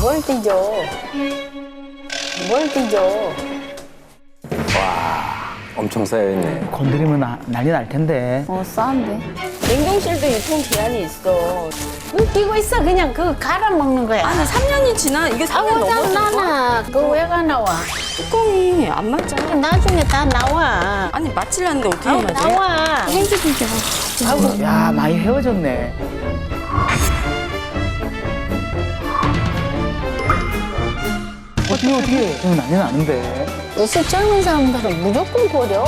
뭘 뒤져? 뭘 뒤져? 엄청 쌓여있네. 건드리면 난리 날 텐데. 싼데. 냉동실도 유통 기한이 있어. 뭐 끼고 있어. 그냥 그거 갈아 먹는 거야. 아니 3년이 지나 이게 3년 아우, 넘었어. 나나. 그거 왜 가 나와? 뚜껑이 안 맞잖아. 나중에 다 나와. 아니 맞히려는데 어떻게 아우, 맞아? 나와. 아이고, 야, 많이 헤어졌네. 어떻게. 이거 난리 나는데. 요새 젊은 사람들은 무조건 버려.